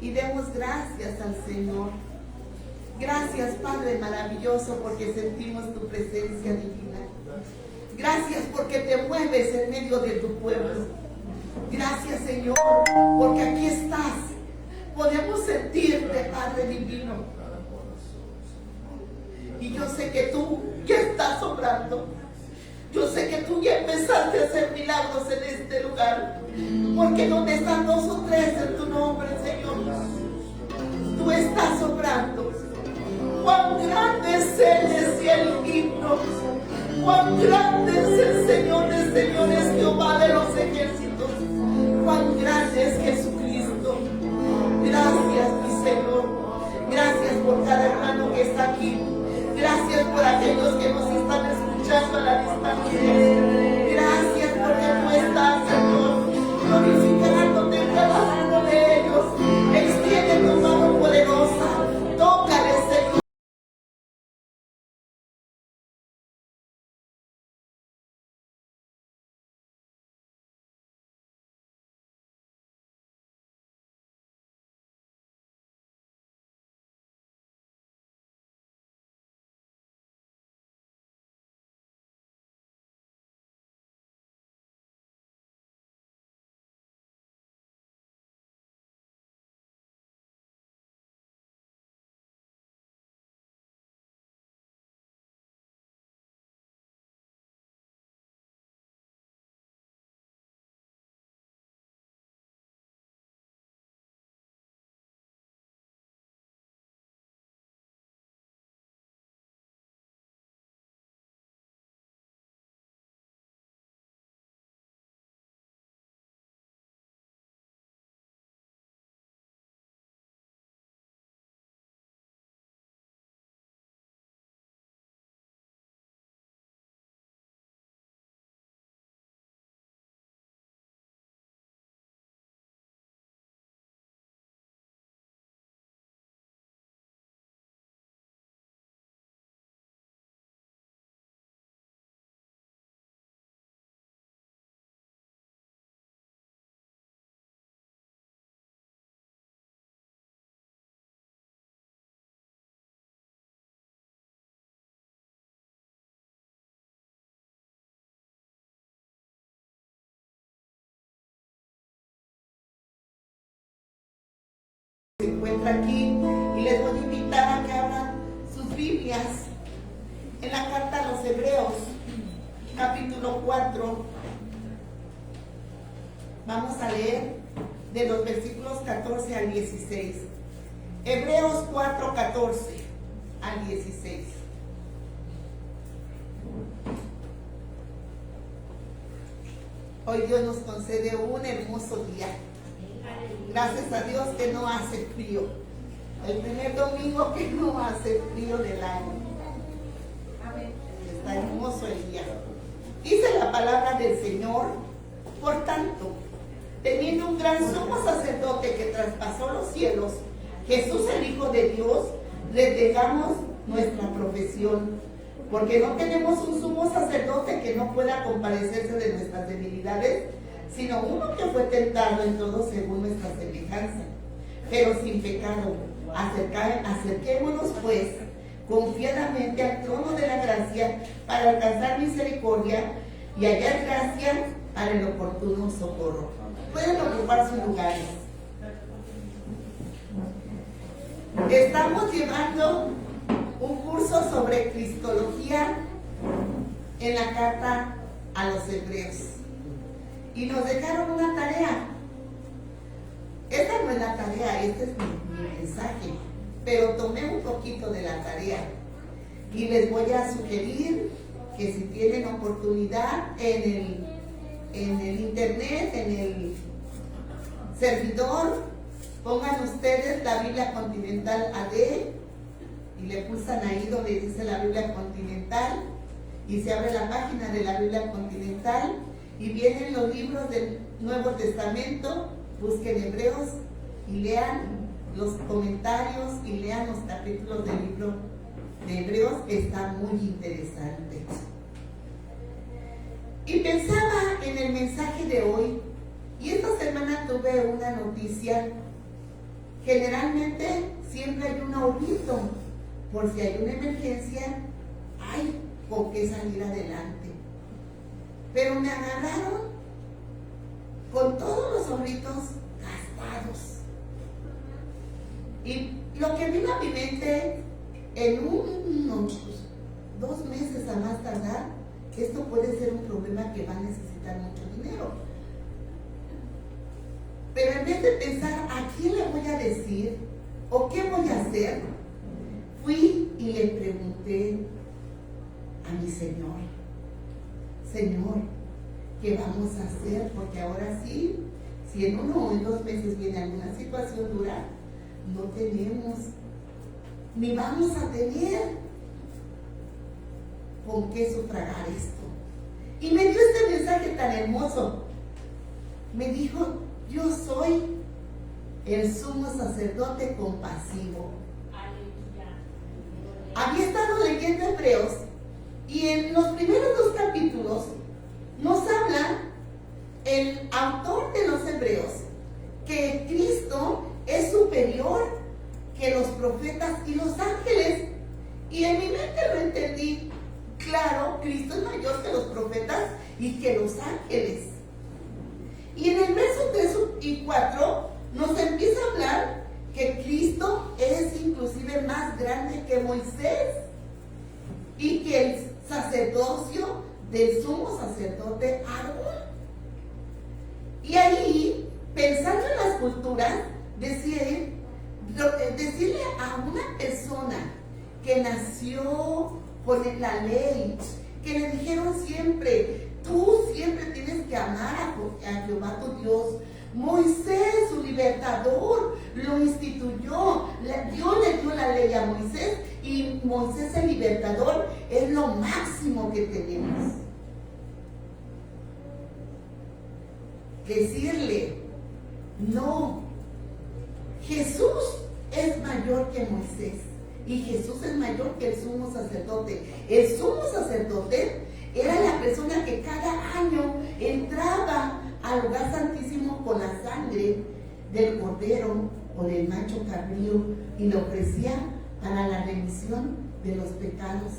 y demos gracias al Señor. Gracias, Padre maravilloso, porque sentimos tu presencia divina. Gracias porque te mueves en medio de tu pueblo. Gracias, Señor, porque aquí estás. Podemos sentirte, Padre divino. Y yo sé que tú ya estás obrando. Yo sé que tú ya empezaste a hacer milagros en este lugar. Porque donde están 2 o 3 en tu nombre, Señor, tú estás obrando. Cuán grande es Él, decía el himno. Cuán grande es el Señor de señores, Jehová de los ejércitos. Cuán grande es Jesucristo. Gracias, mi Señor. Gracias por cada hermano que está aquí. Gracias por aquellos que nos están escuchando a la distancia. Gracias porque tú estás, Señor, glorificándote en cada uno de ellos. Extiende tu mano poderosa. Tócale, Señor. Se encuentra aquí y les voy a invitar a que abran sus Biblias en la carta a los Hebreos, capítulo 4. Vamos a leer de los versículos 14 al 16. Hebreos 4, 14 al 16. Hoy Dios nos concede un hermoso día. Gracias a Dios que no hace frío. El primer domingo que no hace frío del año. Está hermoso el día. Dice la palabra del Señor: por tanto, teniendo un gran sumo sacerdote que traspasó los cielos, Jesús el Hijo de Dios, le dejamos nuestra profesión. Porque no tenemos un sumo sacerdote que no pueda compadecerse de nuestras debilidades, sino uno que fue tentado en todo según nuestra semejanza, pero sin pecado. Acerquémonos pues confiadamente al trono de la gracia para alcanzar misericordia y hallar gracia para el oportuno socorro. Pueden ocupar sus lugares. Estamos llevando un curso sobre cristología en la carta a los Hebreos. Y nos dejaron una tarea. Esta no es la tarea, este es mi mensaje. Pero tomé un poquito de la tarea. Y les voy a sugerir que si tienen oportunidad en el internet, en el servidor, pongan ustedes la Biblia Continental AD y le pulsan ahí donde dice la Biblia Continental y se abre la página de la Biblia Continental. Y vienen los libros del Nuevo Testamento, busquen Hebreos y lean los comentarios y lean los capítulos del libro de Hebreos, que está muy interesante. Y pensaba en el mensaje de hoy, y esta semana tuve una noticia generalmente siempre hay un ahorrito, por si hay una emergencia, hay con qué salir adelante. Pero me agarraron con todos los ahorritos gastados. Y lo que vino a mi mente en unos 2 meses a más tardar, esto puede ser un problema que va a necesitar mucho dinero. Pero en vez de pensar a quién le voy a decir o qué voy a hacer, fui y le pregunté a mi Señor: Señor, ¿qué vamos a hacer? Porque ahora sí, si en 1 o en 2 meses viene alguna situación dura, no tenemos, ni vamos a tener con qué sufragar esto. Y me dio este mensaje tan hermoso. Me dijo: yo soy el sumo sacerdote compasivo. Había estado leyendo Hebreos y en los primeros 2 capítulos nos habla el autor de los Hebreos que Cristo es superior que los profetas y los ángeles. Y en mi mente lo entendí. Claro, Cristo es mayor que los profetas y que los ángeles. Y en el verso 3 y 4 nos empieza a hablar que Cristo es inclusive más grande que Moisés y que el sacerdocio del sumo sacerdote Aarón. Y ahí, pensando en las culturas, decirle a una persona que nació con la ley, que le dijeron siempre: tú siempre tienes que amar a Jehová tu Dios. Moisés, su libertador, lo instituyó. Dios le dio la ley a Moisés y Moisés, el libertador, es lo máximo que tenemos. Decirle: no, Jesús es mayor que Moisés y Jesús es mayor que el sumo sacerdote. El sumo sacerdote era la persona que cada año entraba al lugar santísimo con la sangre del cordero o del macho cabrío y lo ofrecía para la remisión de los pecados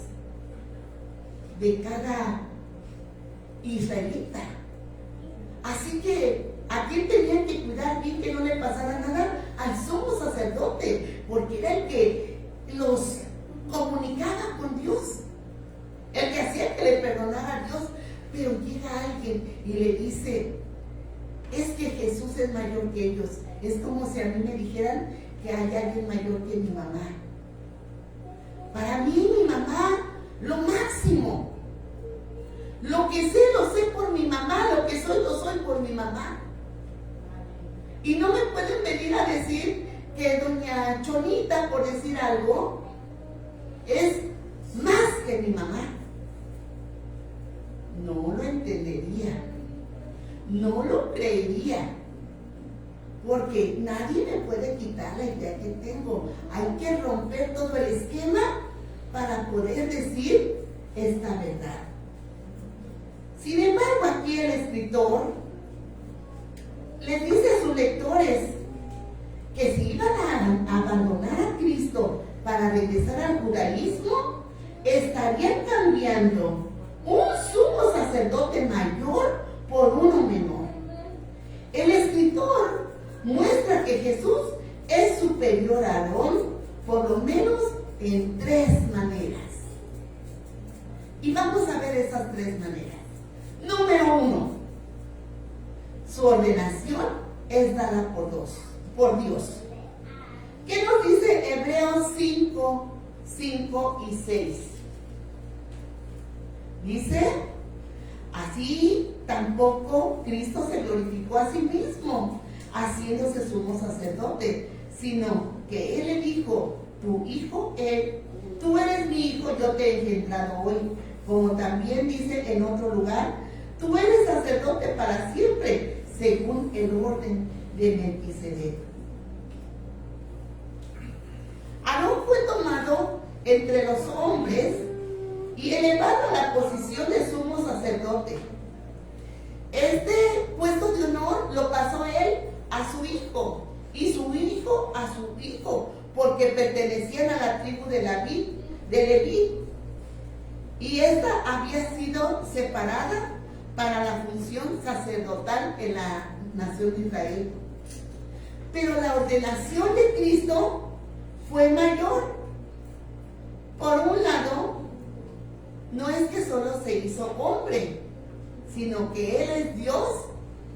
de cada israelita. Así que a quién tenían que cuidar bien que no le pasara nada, al sumo sacerdote, porque era el que los comunicaba con Dios, el que hacía que le perdonara a Dios. Pero llega alguien y le dice: es que Jesús es mayor que ellos. Es como si a mí me dijeran que hay alguien mayor que mi mamá. Para mí, mi mamá, lo máximo. Lo que sé, lo sé por mi mamá. Lo que soy, lo soy por mi mamá. Y no me pueden venir a decir que doña Chonita, por decir algo, es más que mi mamá. No lo entendería, no lo creería, porque nadie me puede quitar la idea que tengo. Hay que romper todo el esquema para poder decir esta verdad. Sin embargo, aquí el escritor les dice a sus lectores que si iban a abandonar a Cristo para regresar al judaísmo, estarían cambiando un sumo sacerdote mayor por uno menor. El escritor muestra que Jesús es superior a Aarón, por lo menos en 3 maneras. Y vamos a ver esas 3 maneras. Número 1, su ordenación es dada por Dios. ¿Qué nos dice Hebreos 5, 5 y 6? Dice: así tampoco Cristo se glorificó a sí mismo, haciéndose sumo sacerdote, sino que Él le dijo: tu hijo, tú eres mi hijo, yo te he engendrado hoy. Como también dice en otro lugar: tú eres sacerdote para siempre, según el orden de Melquisedec. Aarón fue tomado entre los hombres y elevado a la posición de sumo sacerdote. Este puesto de honor lo pasó él a su hijo, y su hijo bendijo a su hijo, porque pertenecían a la tribu de Leví, y esta había sido separada para la función sacerdotal en la nación de Israel. Pero la ordenación de Cristo fue mayor. Por un lado, no es que solo se hizo hombre, sino que Él es Dios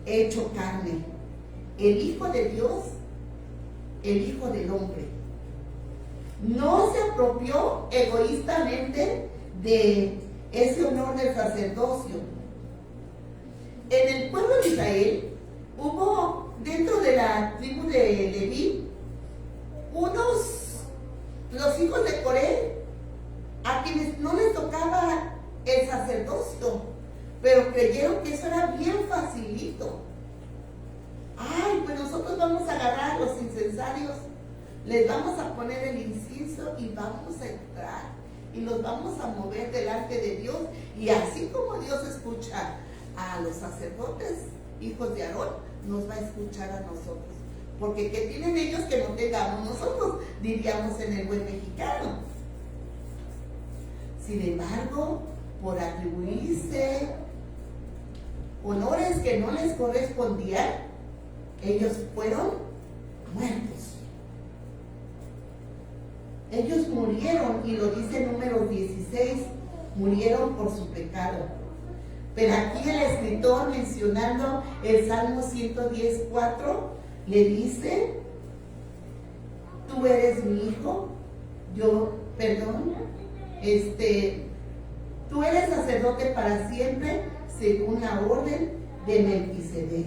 hecho carne, el Hijo de Dios, el Hijo del hombre. No se apropió egoístamente de ese honor del sacerdocio. En el pueblo de Israel hubo, dentro de la tribu de Leví, los hijos de Coré, a quienes no les tocaba el sacerdocio, pero creyeron que eso era bien facilito. Ay, pues nosotros vamos a agarrar a los incensarios, les vamos a poner el incienso y vamos a entrar y los vamos a mover delante de Dios. Y así como Dios escucha a los sacerdotes, hijos de Aarón, nos va a escuchar a nosotros. Porque ¿qué tienen ellos que no tengamos nosotros? Diríamos en el buen mexicano. Sin embargo, por atribuirse honores que no les correspondían, ellos fueron muertos. Ellos murieron, y lo dice Números 16, murieron por su pecado. Pero aquí el escritor, mencionando el Salmo 110:4, le dice: tú eres mi hijo, tú eres sacerdote para siempre, según la orden de Melquisedec.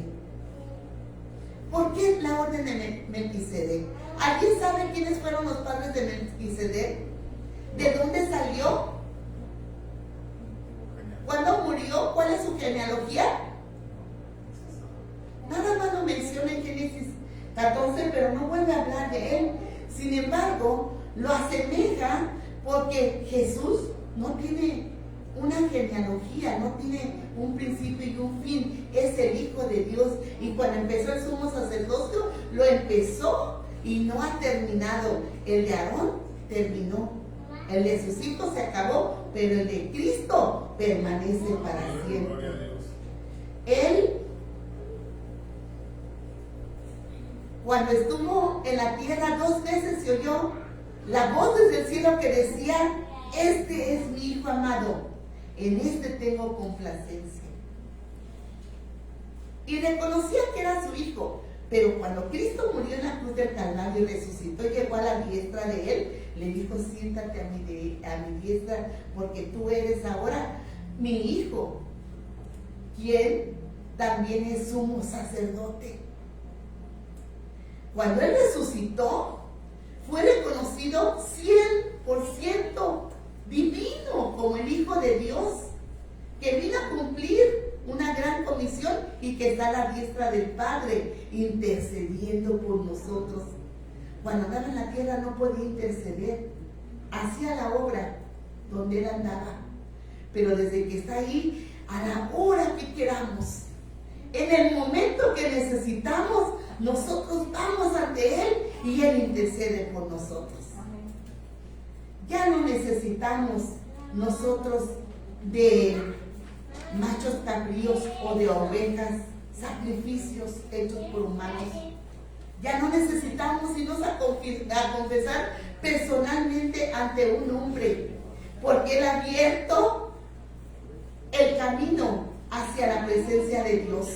¿Por qué la orden de Melquisedec? ¿Alguien sabe quiénes fueron los padres de Melquisedec? ¿De dónde salió? ¿Cuándo murió? ¿Cuál es su genealogía? Nada más lo menciona en Génesis 14, pero no vuelve a hablar de él. Sin embargo, lo asemeja porque Jesús no tiene una genealogía, no tiene un principio y un fin. Es el Hijo de Dios. Y cuando empezó el sumo sacerdocio, lo empezó y no ha terminado. El de Aarón terminó. El de sus hijos se acabó, pero el de Cristo permanece para siempre. Él, cuando estuvo en la tierra 2 veces, se oyó la voz desde el cielo que decía: este es mi Hijo amado, en este tengo complacencia. Y reconocía que era su Hijo. Pero cuando Cristo murió en la cruz del Calvario y resucitó y llegó a la diestra de Él, le dijo: siéntate a mi diestra, porque tú eres ahora mi Hijo, quien también es sumo sacerdote. Cuando Él resucitó, fue reconocido 100% divino como el Hijo de Dios, que vino a cumplir una gran comisión y que está a la diestra del Padre, intercediendo por nosotros. Cuando andaba en la tierra no podía interceder, hacía la obra donde Él andaba, pero desde que está ahí, a la hora que queramos, en el momento que necesitamos, nosotros vamos ante Él y Él intercede por nosotros. Ya no necesitamos nosotros de machos cabríos o de ovejas, sacrificios hechos por humanos. Ya no necesitamos irnos a confesar personalmente ante un hombre, porque Él ha abierto el camino hacia la presencia de Dios.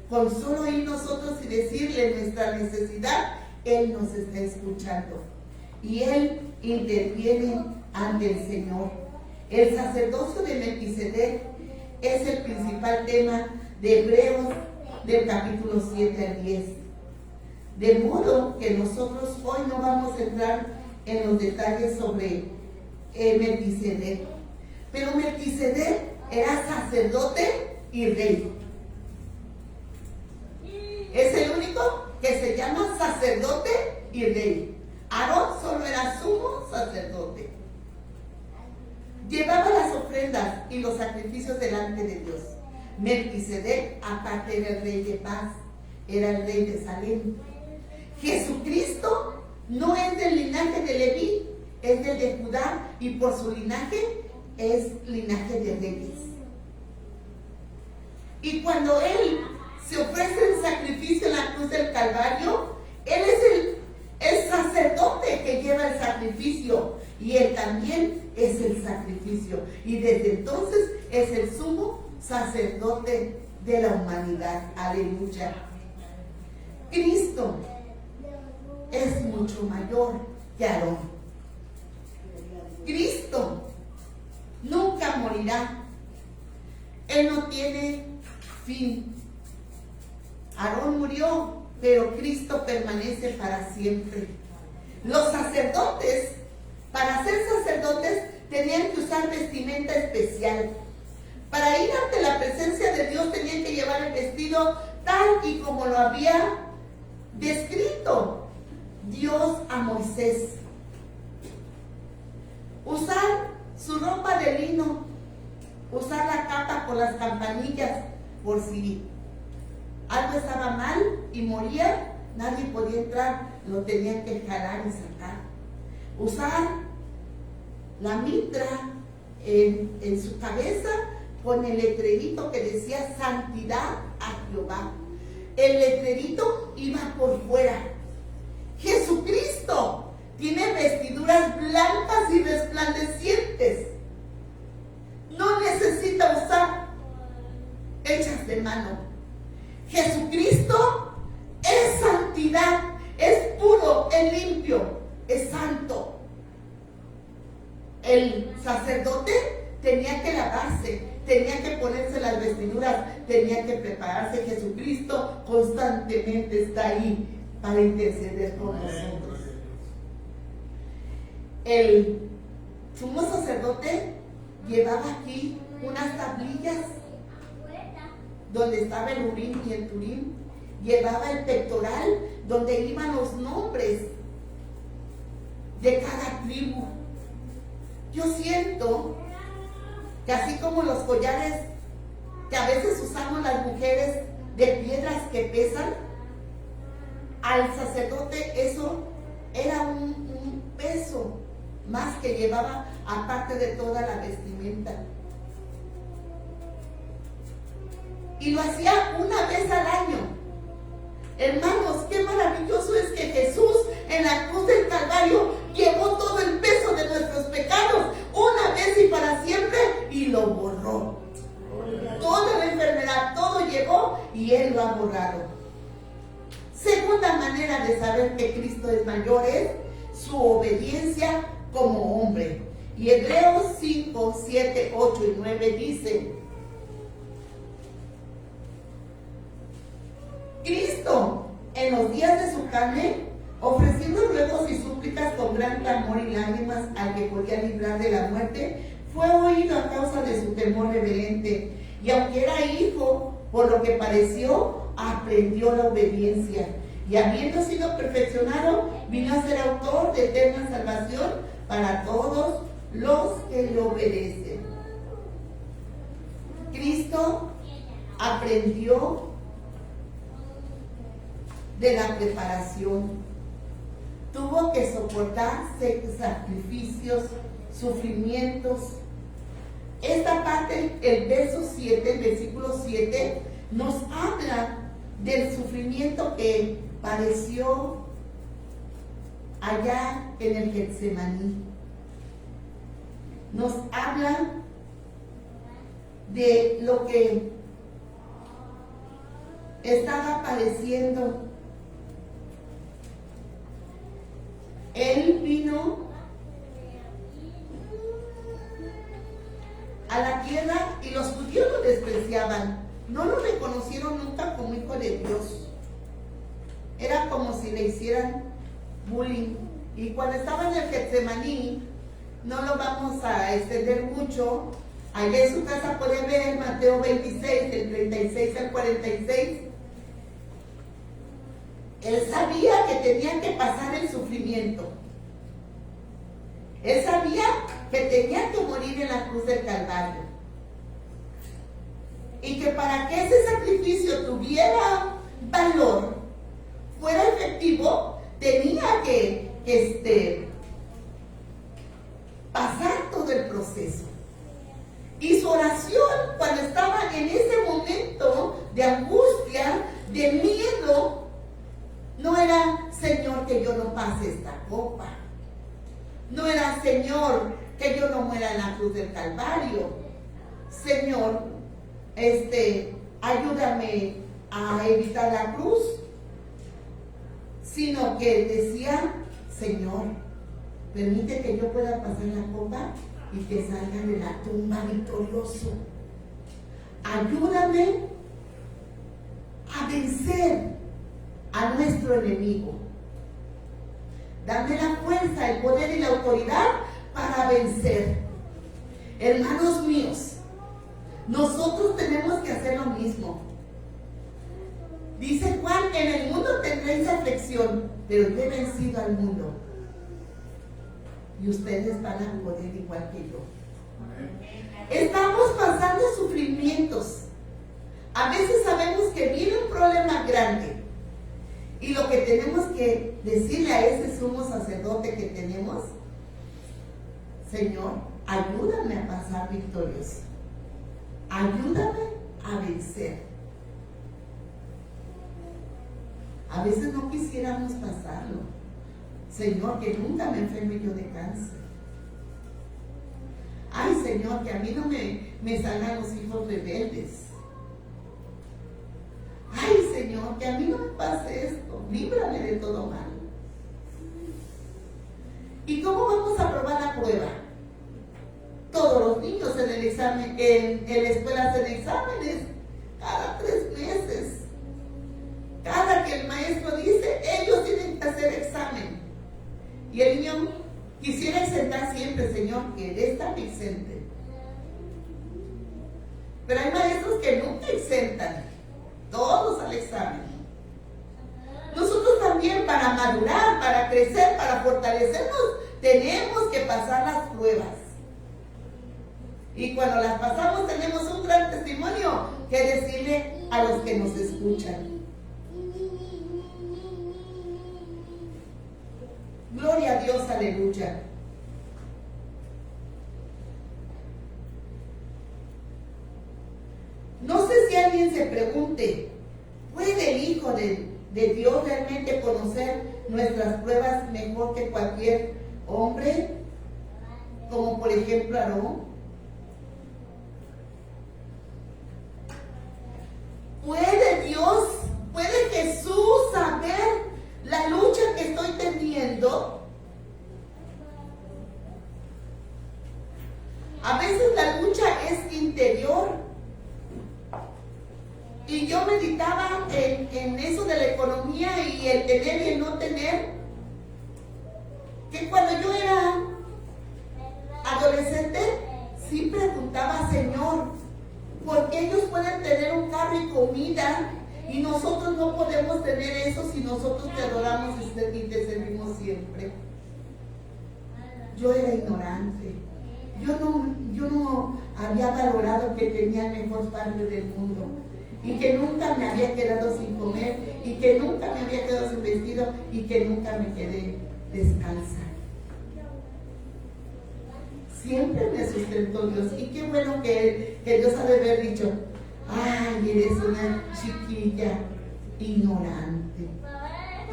Con solo ir nosotros y decirle nuestra necesidad, Él nos está escuchando y Él interviene ante el Señor. El sacerdocio de Melquisedec es el principal tema de Hebreos del capítulo 7 al 10. De modo que nosotros hoy no vamos a entrar en los detalles sobre Melquisedec. Pero Melquisedec era sacerdote y rey. Es el único que se llama sacerdote y rey. Aarón solo era sumo sacerdote. Llevaba las ofrendas y los sacrificios delante de Dios. Melquisedec, aparte, era el rey de paz, era el rey de Salem. Jesucristo no es del linaje de Leví, es del de Judá, y por su linaje es linaje de reyes. Y cuando Él se ofrece el sacrificio en la cruz del Calvario, Él es el sacerdote que lleva el sacrificio, y Él también es el sacrificio. Y desde entonces es el sumo sacerdote de la humanidad. Aleluya. Cristo es mucho mayor que Aarón. Cristo nunca morirá. Él no tiene fin. Aarón murió, pero Cristo permanece para siempre. Los sacerdotes, para ser sacerdotes, tenían que usar vestimenta especial. Para ir ante la presencia de Dios tenían que llevar el vestido tal y como lo había descrito Dios a Moisés. Usar su ropa de lino, usar la capa con las campanillas, por si algo estaba mal y moría, nadie podía entrar, lo tenían que jalar y sacar. Usar la mitra en su cabeza con el letrerito que decía santidad a Jehová. El letrerito iba por fuera. Jesucristo tiene vestiduras blancas y resplandecientes. No necesita usar hechas de mano. Jesucristo es santidad, es puro, es limpio, es santo. El sacerdote tenía que lavarse, tenía que ponerse las vestiduras, tenía que prepararse. Jesucristo constantemente está ahí para interceder por nosotros. El sumo sacerdote llevaba aquí unas tablillas donde estaba el Urim y el Turim. Llevaba el pectoral donde iban los nombres de cada tribu. Yo siento que así como los collares que a veces usamos las mujeres de piedras que pesan, al sacerdote eso era un peso más que llevaba, aparte de toda la vestimenta. Y lo hacía una vez al año. Hermanos, qué maravilloso es que Jesús en la cruz del Calvario llevó todo el peso de nuestros pecados una vez y para siempre, y lo borró. Toda la enfermedad, todo llegó y Él lo ha borrado. Segunda manera de saber que Cristo es mayor es su obediencia como hombre. Y Hebreos 5, 7, 8 y 9 dice: Cristo, en los días de su carne, ofreciendo ruegos y súplicas con gran clamor y lágrimas al que podía librar de la muerte, fue oído a causa de su temor reverente. Y aunque era hijo, por lo que pareció, aprendió la obediencia. Y habiendo sido perfeccionado, vino a ser autor de eterna salvación para todos los que le obedecen. Cristo aprendió de la preparación. Tuvo que soportar sacrificios, sufrimientos. Esta parte, el verso 7, el versículo 7, nos habla del sufrimiento que padeció allá en el Getsemaní. Nos habla de lo que estaba padeciendo. Él vino a la tierra y los judíos lo despreciaban. No lo reconocieron nunca como hijo de Dios. Era como si le hicieran bullying. Y cuando estaba en el Getsemaní, no lo vamos a extender mucho. Allá en su casa pueden ver Mateo 26, del 36 al 46. Él sabía que tenía que pasar el sufrimiento. Él sabía que tenía que morir en la cruz del Calvario. Y que para que ese sacrificio tuviera valor, fuera efectivo, tenía que pasar todo el proceso. Y su oración, cuando estaba en ese momento de angustia, de miedo, no era: Señor, que yo no pase esta copa. No era: Señor, que yo no muera en la cruz del Calvario. Señor, ayúdame a evitar la cruz. Sino que decía: Señor, permite que yo pueda pasar la copa y que salga de la tumba victorioso. Ayúdame a vencer a nuestro enemigo. Dame la fuerza, el poder y la autoridad para vencer. Hermanos míos, nosotros tenemos que hacer lo mismo. Dice Juan: en el mundo tendréis aflicción, pero yo he vencido al mundo. Y ustedes van a poder igual que yo. Estamos pasando sufrimientos. A veces sabemos que viene un problema grande. Y lo que tenemos que decirle a ese sumo sacerdote que tenemos: Señor, ayúdame a pasar victorioso. Ayúdame a vencer. A veces no quisiéramos pasarlo. Señor, que nunca me enferme yo de cáncer. Ay, Señor, que a mí no me salgan los hijos rebeldes. Ay, Señor, que a mí no me pase esto. Líbrame de todo mal. ¿Y cómo vamos a aprobar la prueba? Todos los niños en el examen, en la escuela hacen exámenes cada 3 meses. Cada que el maestro dice, ellos tienen que hacer examen. Y el niño quisiera exentar siempre: Señor, que de esta me exente. Pero hay maestros que nunca exentan, todos al examen. Nosotros también, para madurar, para crecer, para fortalecernos, tenemos que pasar las pruebas. Y cuando las pasamos, tenemos un gran testimonio que decirle a los que nos escuchan. Gloria a Dios, aleluya. No sé si alguien se pregunte: ¿puede el Hijo de Dios realmente conocer nuestras pruebas mejor que cualquier hombre? Como por ejemplo Aarón. ¿Puede Jesús saber la lucha que estoy teniendo? A veces la lucha es interior. Y yo meditaba en eso de la economía y el tener y el no tener. Que cuando yo era adolescente, sí preguntaba: Señor, ¿por qué ellos pueden tener un carro y comida y nosotros no podemos tener eso si nosotros te adoramos y te servimos siempre? Yo era ignorante. Yo no había valorado que tenía el mejor padre del mundo y que nunca me había quedado sin comer y que nunca me había quedado sin vestido y que nunca me quedé descalza. Siempre me sustentó Dios. Y qué bueno que Dios ha de haber dicho: ay, eres una chiquilla ignorante,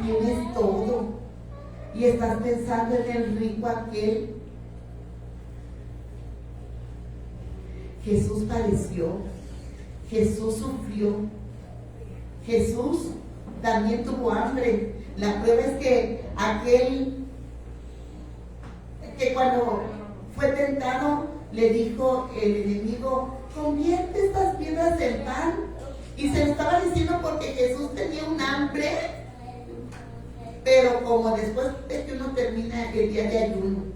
tienes todo y estás pensando en el rico aquel. Jesús padeció, Jesús sufrió, Jesús también tuvo hambre. La prueba es que aquel que cuando fue tentado le dijo el enemigo: convierte estas piedras en pan. Y se lo estaba diciendo porque Jesús tenía un hambre. Pero como después de que uno termina el día de ayuno,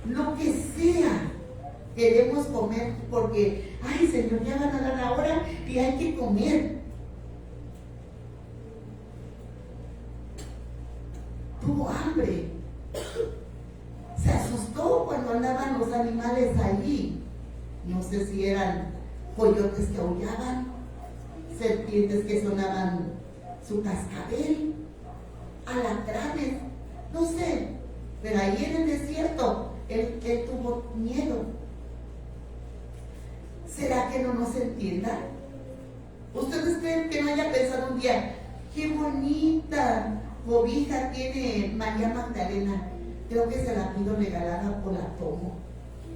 lo que sea queremos comer porque, ay, Señor, ya van a dar la hora y hay que comer. Tuvo hambre. Se asustó cuando andaban los animales allí. No sé si eran coyotes que aullaban, serpientes que sonaban su cascabel, alacranes, no sé, pero ahí en el desierto él tuvo miedo. ¿Será que no nos entienda? ¿Ustedes creen que no haya pensado un día, qué bonita cobija tiene María Magdalena? Creo que se la pido regalada o la tomo.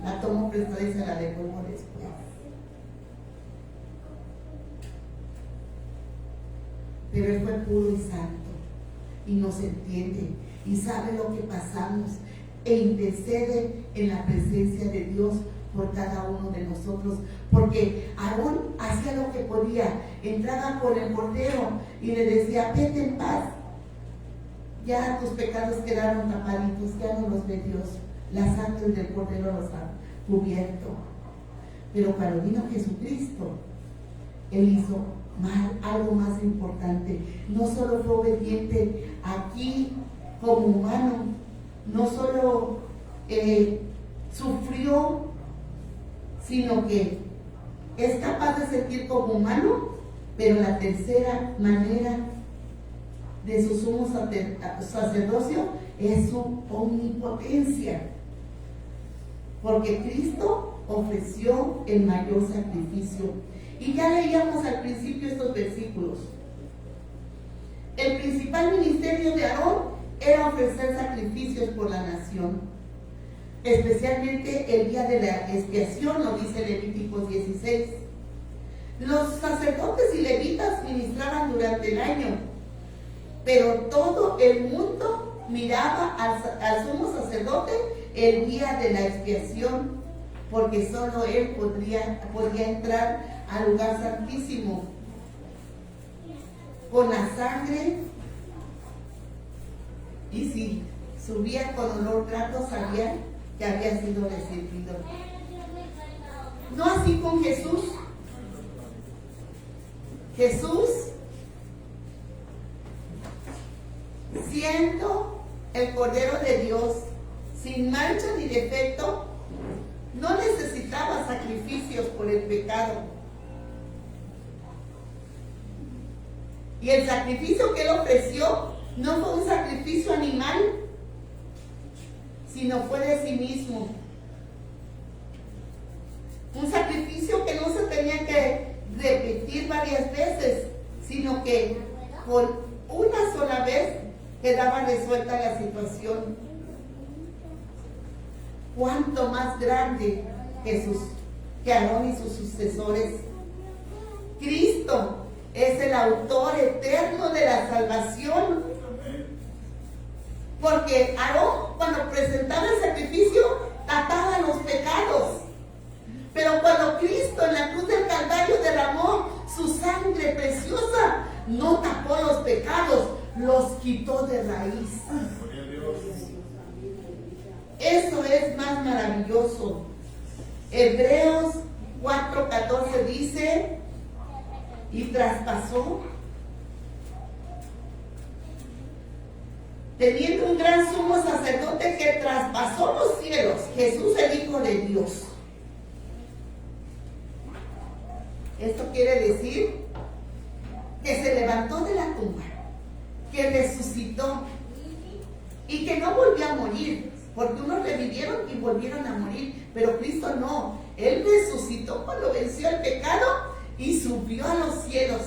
La tomo prestada y se la devuelvo después. Pero Él fue puro y santo y nos entiende y sabe lo que pasamos e intercede en la presencia de Dios por cada uno de nosotros, porque Aarón hacía lo que podía, entraba con el cordero y le decía, vete en paz, ya tus pecados quedaron tapaditos, ya no los ve Dios, la sangre del cordero los ha cubierto. Pero cuando vino Jesucristo, Él hizo algo más importante. No solo fue obediente aquí como humano, no solo sufrió, sino que es capaz de sentir como humano, pero la tercera manera de su sumo sacerdocio es su omnipotencia, porque Cristo ofreció el mayor sacrificio. Y ya leíamos al principio estos versículos. El principal ministerio de Aarón era ofrecer sacrificios por la nación, especialmente el día de la expiación, lo dice Levíticos 16. Los sacerdotes y levitas ministraban durante el año, pero todo el mundo miraba al sumo sacerdote el día de la expiación, porque solo él podía entrar al lugar santísimo con la sangre, y si subía con olor grato, sabía que había sido recibido. No así con Jesús. Jesús, siendo el Cordero de Dios, sin mancha ni defecto, no necesitaba sacrificios por el pecado. Y el sacrificio que Él ofreció no fue un sacrificio animal, sino fue de sí mismo. Un sacrificio que no se tenía que repetir varias veces, sino que con una sola vez quedaba resuelta la situación. Cuánto más grande Jesús que Aarón y sus sucesores. Cristo es el autor eterno de la salvación. Porque Aarón, cuando presentaba el sacrificio, tapaba los pecados. Pero cuando Cristo en la cruz del Calvario derramó su sangre preciosa, no tapó los pecados, los quitó de raíz. Eso es más maravilloso. Hebreos 4:14 dice, y traspasó, teniendo un gran sumo sacerdote que traspasó los cielos, Jesús el Hijo de Dios. Esto quiere decir que se levantó de la tumba, que resucitó y que no volvió a morir, porque unos revivieron y volvieron a morir, pero Cristo no. Él resucitó cuando venció el pecado y subió a los cielos,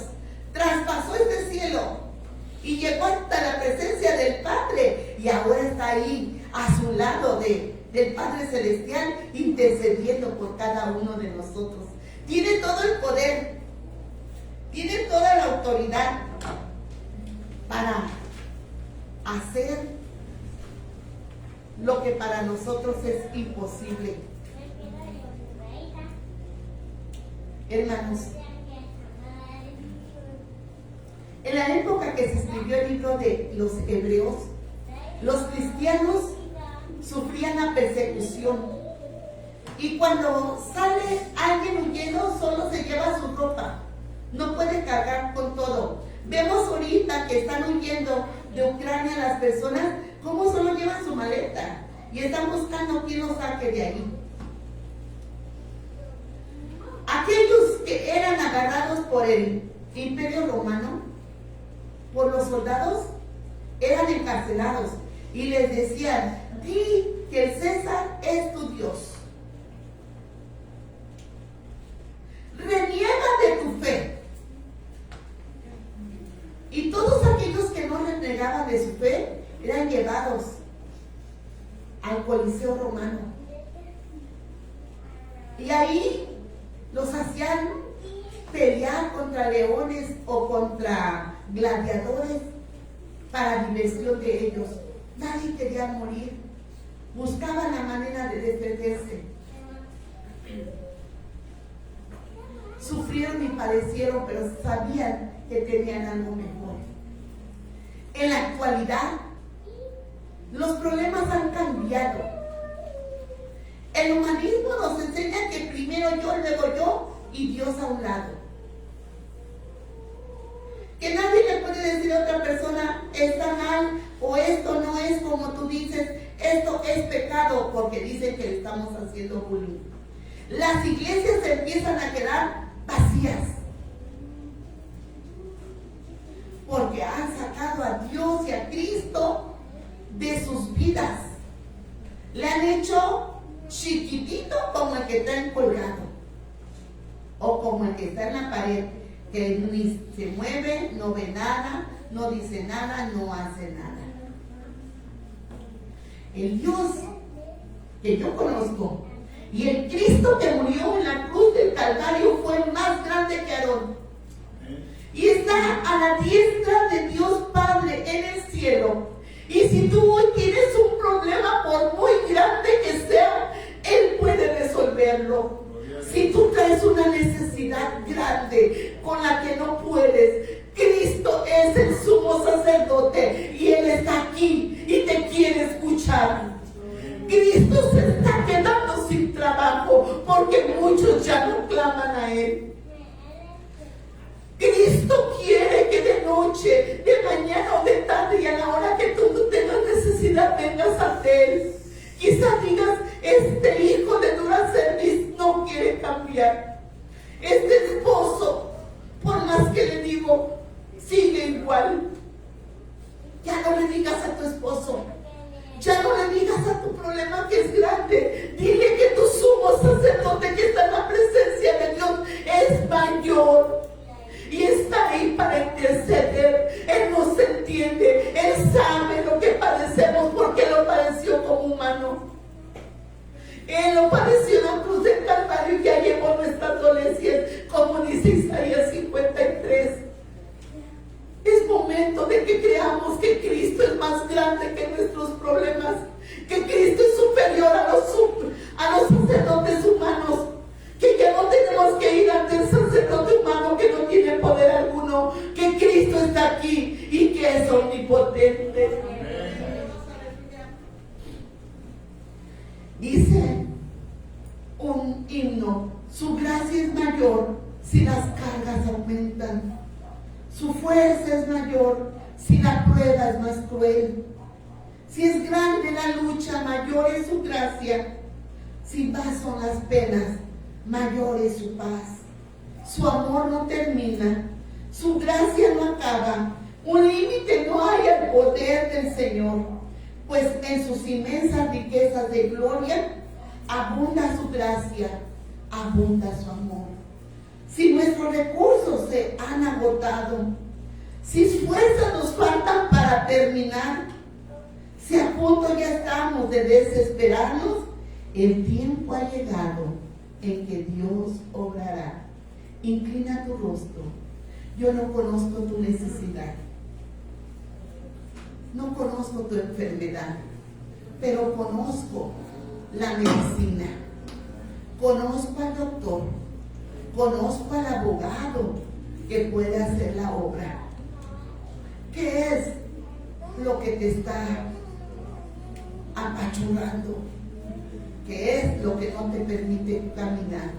traspasó este cielo y llegó hasta la presencia del Padre, y ahora está ahí a su lado del Padre Celestial, intercediendo por cada uno de nosotros. Tiene todo el poder, tiene toda la autoridad para hacer lo que para nosotros es imposible. Hermanos, en la época que se escribió el libro de los Hebreos, los cristianos sufrían la persecución. Y cuando sale alguien huyendo, solo se lleva su ropa. No puede cargar con todo. Vemos ahorita que están huyendo de Ucrania las personas, cómo solo llevan su maleta y están buscando quién los saque de ahí. Aquellos que eran agarrados por el Imperio Romano, por los soldados, eran encarcelados y les decían: di que el César es tu Dios. Reniega de tu fe. Y todos aquellos que no renegaban de su fe eran llevados al Coliseo Romano. Y ahí los hacían pelear contra leones o contra gladiadores para diversión de ellos. Nadie quería morir. Buscaban la manera de defenderse. Sufrieron y padecieron, pero sabían que tenían algo mejor. En la actualidad, los problemas han cambiado. El humanismo nos enseña que primero yo, luego yo y Dios a un lado. Que nadie le puede decir a otra persona: está mal, o esto no es como tú dices, esto es pecado, porque dicen que le estamos haciendo bullying. Las iglesias se empiezan a quedar vacías, porque han sacado a Dios y a Cristo de sus vidas. Le han hecho chiquitito como el que está colgado, o como el que está en la pared, que ni se mueve, no ve nada, no dice nada, no hace nada. El Dios que yo conozco y el Cristo que murió en la cruz del Calvario fue más grande que Aarón. Y está a la diestra de Dios Padre en el cielo. Y si tú hoy tienes un problema, por muy grande que sea, Él puede resolverlo. Si tú traes una necesidad grande con la que no puedes, Cristo es el sumo sacerdote y Él está aquí y te quiere escuchar. Cristo se está quedando sin trabajo porque muchos ya no claman a Él. Cristo quiere que de noche, de mañana o de tarde y a la hora que tú tengas necesidad vengas ante Él. Quizás digas: este hijo de dura cerviz no quiere cambiar. Este esposo, por más que le digo, sigue igual. Ya no le digas a tu esposo, ya no le digas a tu problema que es grande. Dile que tu sumo sacerdote que está en la presencia de Dios es mayor y está ahí para interceder. Él nos entiende, Él sabe lo que padecemos porque lo padeció como humano. Él lo padeció en la cruz del Calvario y ya llevó nuestras dolencias, como dice Isaías 53. Es momento de que creamos que Cristo es más grande que nuestros problemas, que Cristo es superior a los sacerdotes humanos, que ya no tenemos que ir ante el sacerdote humano que no tiene poder alguno, que Cristo está aquí y que es omnipotente. Dice un himno: su gracia es mayor si las cargas aumentan, su fuerza es mayor si la prueba es más cruel. Si es grande la lucha, mayor es su gracia. Si más son las penas, mayor es su paz. Su amor no termina, su gracia no acaba. Un límite no hay al poder del Señor, pues en sus inmensas riquezas de gloria abunda su gracia, abunda su amor. Si nuestros recursos se han agotado, si fuerzas nos faltan para terminar, si a punto ya estamos de desesperarnos, el tiempo ha llegado en que Dios obrará. Inclina tu rostro. Yo no conozco tu necesidad, no conozco tu enfermedad, pero conozco la medicina, conozco al doctor, conozco al abogado que puede hacer la obra. ¿Qué es lo que te está apachurrando? ¿Qué es lo que no te permite caminar?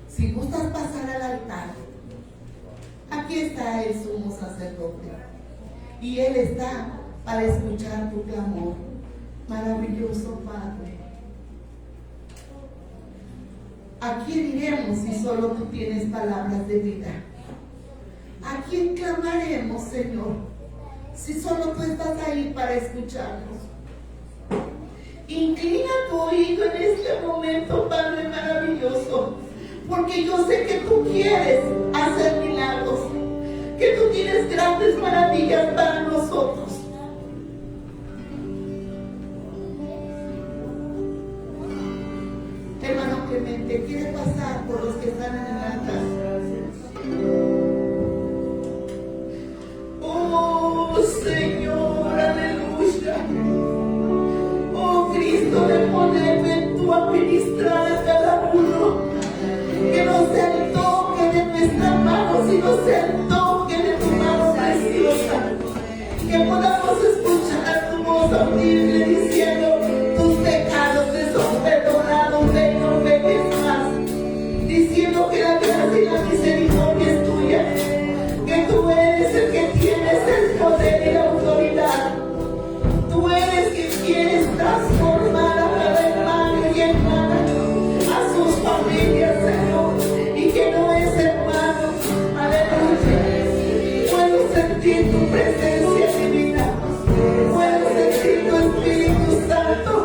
Si gustas pasar al altar, aquí está el sumo sacerdote y Él está para escuchar tu clamor. Maravilloso Padre, ¿a quién iremos si solo tú tienes palabras de vida? ¿A quién clamaremos, Señor? Si solo tú estás ahí para escucharnos. Inclina tu oído en este momento, Padre maravilloso, porque yo sé que tú quieres hacer milagros, que tú tienes grandes maravillas para nosotros. Hermano Clemente, ¿quiere pasar por los que están en el altar? Oh Señor, aleluya. Oh Cristo, de ponerme tú a ministrar a cada uno. Que no sea el toque de nuestra mano, sino sea el toque de tu mano preciosa. Que podamos escuchar tu voz audible diciendo: tus pecados te son perdonados, ven, no peques más. Diciendo que la gracia y la misericordia es tuya, que tú eres el que tienes el poder y la autoridad. Tú eres quien quieres transformar a cada hermano y hermana, a sus familias, Señor, y que no es hermano. Aleluya. Puedo sentir tu presencia divina, puedo sentir tu Espíritu Santo.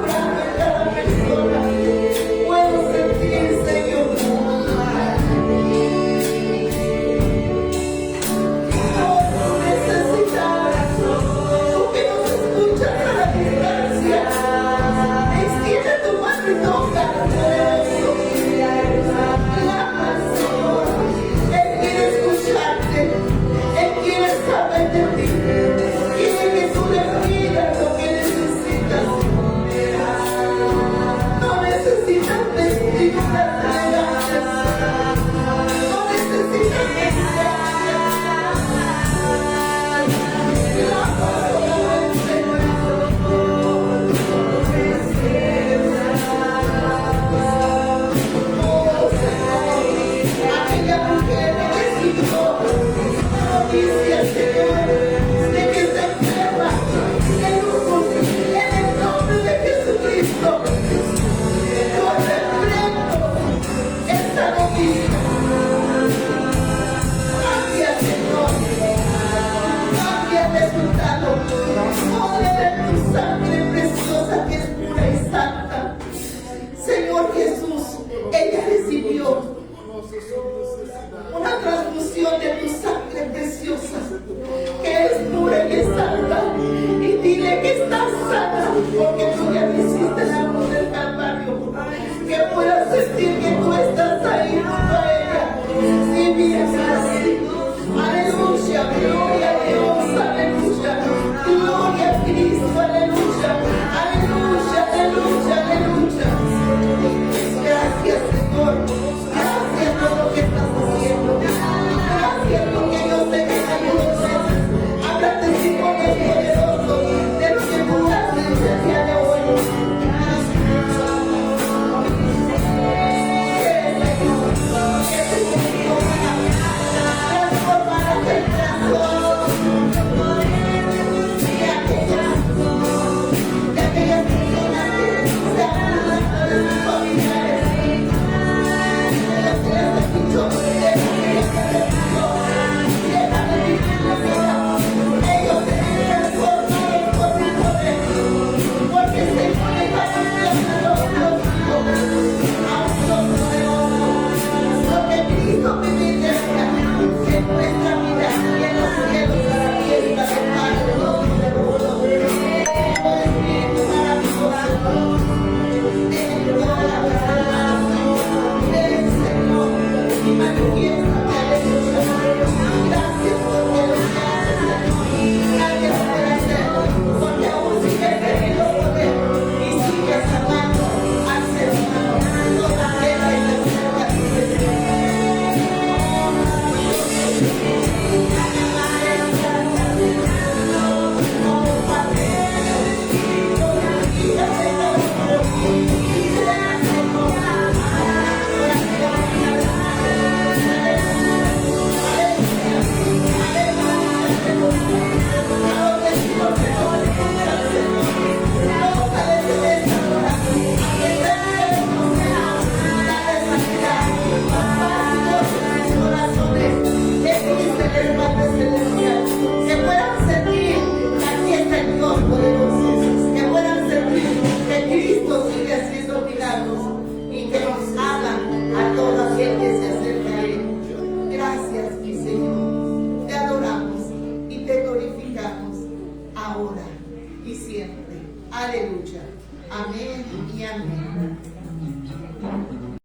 suficiente. Aleluya. Amén y amén.